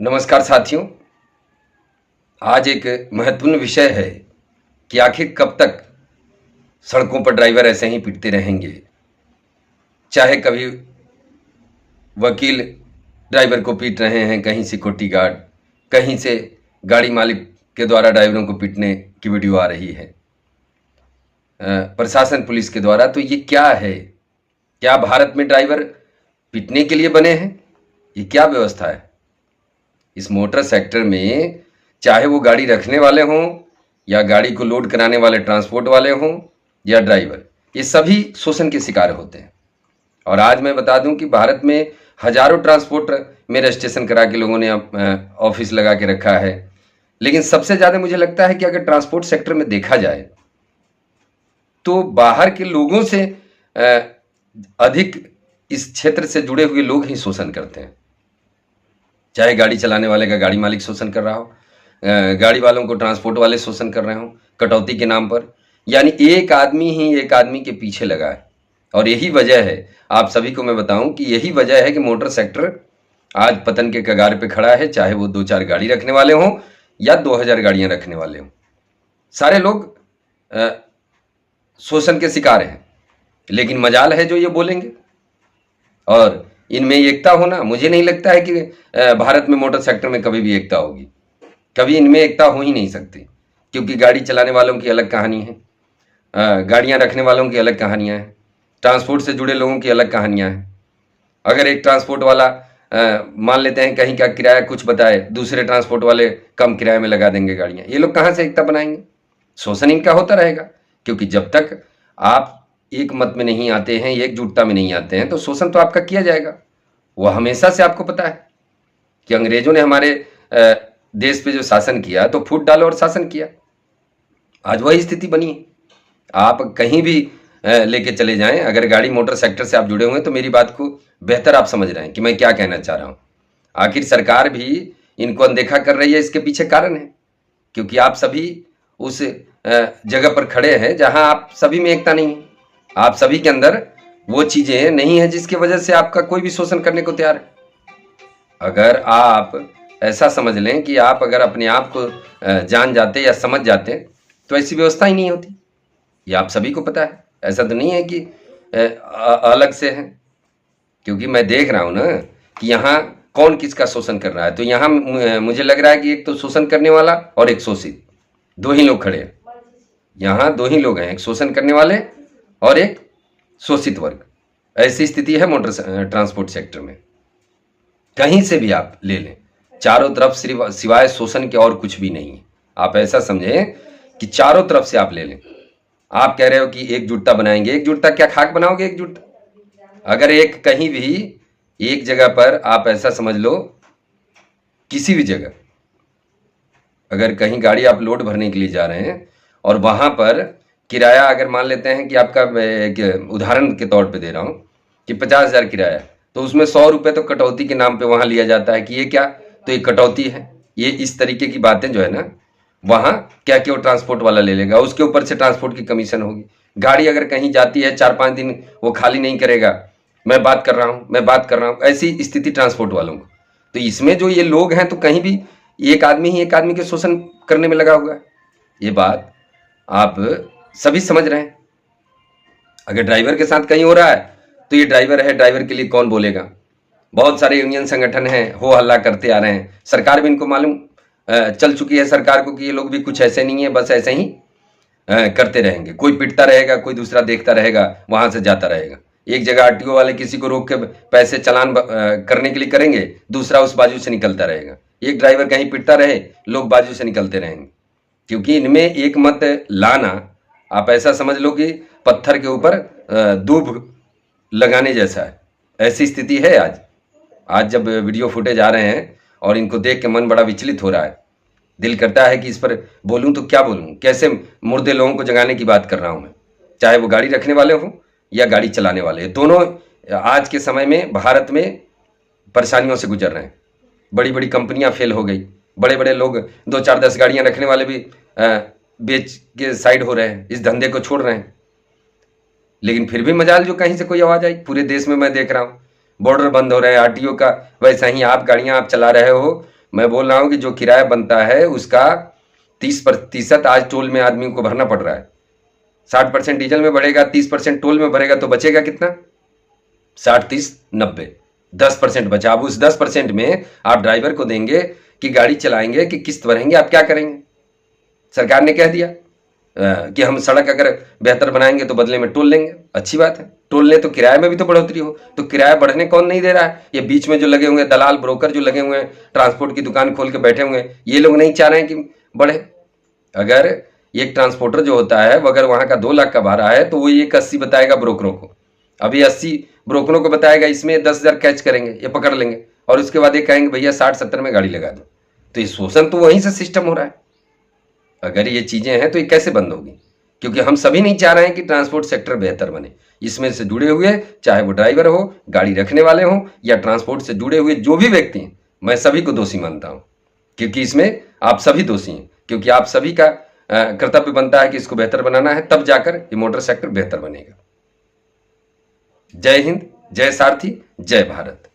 नमस्कार साथियों। आज एक महत्वपूर्ण विषय है कि आखिर कब तक सड़कों पर ड्राइवर ऐसे ही पीटते रहेंगे। चाहे कभी वकील ड्राइवर को पीट रहे हैं, कहीं सिक्योरिटी गार्ड, कहीं से गाड़ी मालिक के द्वारा ड्राइवरों को पीटने की वीडियो आ रही है प्रशासन पुलिस के द्वारा। तो ये क्या है? क्या भारत में ड्राइवर पीटने के लिए बने हैं? ये क्या व्यवस्था है इस मोटर सेक्टर में? चाहे वो गाड़ी रखने वाले हों या गाड़ी को लोड कराने वाले ट्रांसपोर्ट वाले हों या ड्राइवर, ये सभी शोषण के शिकार होते हैं। और आज मैं बता दूं कि भारत में हजारों ट्रांसपोर्ट में रजिस्ट्रेशन करा के लोगों ने ऑफिस लगा के रखा है। लेकिन सबसे ज़्यादा मुझे लगता है कि अगर ट्रांसपोर्ट सेक्टर में देखा जाए तो बाहर के लोगों से अधिक इस क्षेत्र से जुड़े हुए लोग ही शोषण करते हैं। चाहे गाड़ी चलाने वाले का गाड़ी मालिक शोषण कर रहा हो, गाड़ी वालों को ट्रांसपोर्ट वाले शोषण कर रहे हो कटौती के नाम पर। यानी एक आदमी ही एक आदमी के पीछे लगा है। और यही वजह है, आप सभी को मैं बताऊं कि यही वजह है कि मोटर सेक्टर आज पतन के कगार पे खड़ा है। चाहे वो 2-4 गाड़ी रखने वाले हों या 2000 गाड़ियां रखने वाले हों, सारे लोग शोषण के शिकार हैं। लेकिन मजाल है जो ये बोलेंगे। और इनमें एकता होना, मुझे नहीं लगता है कि भारत में मोटर सेक्टर में कभी भी एकता होगी। कभी इनमें एकता हो ही नहीं सकती, क्योंकि गाड़ी चलाने वालों की अलग कहानी है, गाड़ियां रखने वालों की अलग कहानियां हैं, ट्रांसपोर्ट से जुड़े लोगों की अलग कहानियां हैं। अगर एक ट्रांसपोर्ट वाला मान लेते हैं कहीं का किराया कुछ बताए, दूसरे ट्रांसपोर्ट वाले कम किराए में लगा देंगे गाड़ियां, ये लोग कहाँ से एकता बनाएंगे? शोषण इनका होता रहेगा। क्योंकि जब तक आप एक मत में नहीं आते हैं, एकजुटता में नहीं आते हैं, तो शोषण तो आपका किया जाएगा। वो हमेशा से आपको पता है कि अंग्रेजों ने हमारे देश पे जो शासन किया तो फूट डालो और शासन किया। आज वही स्थिति बनी है। आप कहीं भी लेके चले जाएं, अगर गाड़ी मोटर सेक्टर से आप जुड़े हुए हैं तो मेरी बात को बेहतर आप समझ रहे हैं कि मैं क्या कहना चाह रहा हूं। आखिर सरकार भी इनको अनदेखा कर रही है, इसके पीछे कारण है क्योंकि आप सभी उस जगह पर खड़े हैं जहां आप सभी में एकता नहीं है। आप सभी के अंदर वो चीजें नहीं है जिसकी वजह से आपका कोई भी शोषण करने को तैयार है। अगर आप ऐसा समझ लें कि आप अगर अपने आप को जान जाते या समझ जाते तो ऐसी व्यवस्था ही नहीं होती। ये आप सभी को पता है। ऐसा तो नहीं है कि अलग से है, क्योंकि मैं देख रहा हूं ना कि यहाँ कौन किसका शोषण कर रहा है। तो यहाँ मुझे लग रहा है कि एक तो शोषण करने वाला और एक शोषित, दो ही लोग खड़े हैं। यहाँ दो ही लोग हैं, एक शोषण करने वाले और एक शोषित वर्ग। ऐसी स्थिति है मोटर ट्रांसपोर्ट सेक्टर में। कहीं से भी आप ले लें, चारों तरफ सिर्फ सिवाय शोषण के और कुछ भी नहीं है। आप ऐसा समझें कि चारों तरफ से आप ले लें। आप कह रहे हो कि एकजुटता बनाएंगे, एकजुटता क्या खाक बनाओगे? एकजुटता अगर एक कहीं भी एक जगह पर आप ऐसा समझ लो, किसी भी जगह अगर कहीं गाड़ी आप लोड भरने के लिए जा रहे हैं और वहां पर किराया अगर मान लेते हैं कि आपका, उदाहरण के तौर पे दे रहा हूं कि 50,000 किराया, तो उसमें 100 रुपये तो कटौती के नाम पे वहां लिया जाता है कि ये क्या, तो ये कटौती है। ये इस तरीके की बातें जो है ना, वहां क्या कि वो ट्रांसपोर्ट वाला ले लेगा, उसके ऊपर से ट्रांसपोर्ट की कमीशन होगी। गाड़ी अगर कहीं जाती है 4-5 दिन वो खाली नहीं करेगा। मैं बात कर रहा हूँ ऐसी स्थिति ट्रांसपोर्ट वालों को। तो इसमें जो ये लोग हैं तो कहीं भी एक आदमी ही एक आदमी के शोषण करने में लगा हुआ है। ये बात आप सभी समझ रहे हैं। अगर ड्राइवर के साथ कहीं हो रहा है तो ये ड्राइवर है, ड्राइवर के लिए कौन बोलेगा? बहुत सारे यूनियन संगठन हैं, हो हल्ला करते आ रहे हैं। सरकार भी इनको मालूम चल चुकी है सरकार को कि ये लोग भी कुछ ऐसे नहीं है, बस ऐसे ही करते रहेंगे। कोई पिटता रहेगा, कोई दूसरा देखता रहेगा, वहां से जाता रहेगा। एक जगह आरटीओ वाले किसी को रोक के पैसे चालान करने के लिए करेंगे, दूसरा उस बाजू से निकलता रहेगा। एक ड्राइवर कहीं पिटता रहे, लोग बाजू से निकलते रहेंगे। क्योंकि इनमें एक मत लाना, आप ऐसा समझ लो कि पत्थर के ऊपर दूब लगाने जैसा है। ऐसी स्थिति है आज जब वीडियो फुटेज आ रहे हैं और इनको देख के मन बड़ा विचलित हो रहा है। दिल करता है कि इस पर बोलूं तो क्या बोलूं, कैसे मुर्दे लोगों को जगाने की बात कर रहा हूं मैं। चाहे वो गाड़ी रखने वाले हों या गाड़ी चलाने वाले, दोनों आज के समय में भारत में परेशानियों से गुजर रहे हैं। बड़ी बड़ी कंपनियां फेल हो गई, बड़े बड़े लोग 2-4-10 गाड़ियां रखने वाले भी बेच के साइड हो रहे हैं, इस धंधे को छोड़ रहे हैं। लेकिन फिर भी मजाल जो कहीं से कोई आवाज आई। पूरे देश में मैं देख रहा हूँ बॉर्डर बंद हो रहे हैं, आरटीओ का वैसा ही आप गाड़ियां आप चला रहे हो मैं बोल रहा हूं कि जो किराया बनता है उसका 30% आज टोल में आदमी को भरना पड़ रहा है। 60% डीजल में बढ़ेगा, 30% टोल में भरेगा, तो बचेगा कितना? 60, 30, 90, 10% बचा। अब उस 10% में आप ड्राइवर को देंगे कि गाड़ी चलाएंगे कि किस्त भरेंगे, आप क्या करेंगे? सरकार ने कह दिया कि हम सड़क अगर बेहतर बनाएंगे तो बदले में टोल लेंगे। अच्छी बात है, टोल ले तो किराए में भी तो बढ़ोतरी हो। तो किराया बढ़ने कौन नहीं दे रहा है? ये बीच में जो लगे हुए दलाल ब्रोकर जो लगे हुए हैं, ट्रांसपोर्ट की दुकान खोल के बैठे हुए हैं, ये लोग नहीं चाह रहे हैं कि बढ़े। अगर एक ट्रांसपोर्टर जो होता है वो अगर वहां का 2 लाख का भाड़ा है तो वो 1,80 बताएगा ब्रोकरों को। अभी 80 ब्रोकरों को बताएगा, इसमें 10,000 कैच करेंगे, ये पकड़ लेंगे, और उसके बाद ये कहेंगे भैया 60-70 में गाड़ी लगा दो। तो ये शोषण तो वहीं से सिस्टम हो रहा है। अगर ये चीजें हैं तो ये कैसे बंद होगी? क्योंकि हम सभी नहीं चाह रहे हैं कि ट्रांसपोर्ट सेक्टर बेहतर बने। इसमें से जुड़े हुए, चाहे वो ड्राइवर हो, गाड़ी रखने वाले हो, या ट्रांसपोर्ट से जुड़े हुए जो भी व्यक्ति हैं, मैं सभी को दोषी मानता हूं, क्योंकि इसमें आप सभी दोषी हैं। क्योंकि आप सभी का कर्तव्य बनता है कि इसको बेहतर बनाना है, तब जाकर ये मोटर सेक्टर बेहतर बनेगा। जय हिंद, जय सारथी, जय भारत।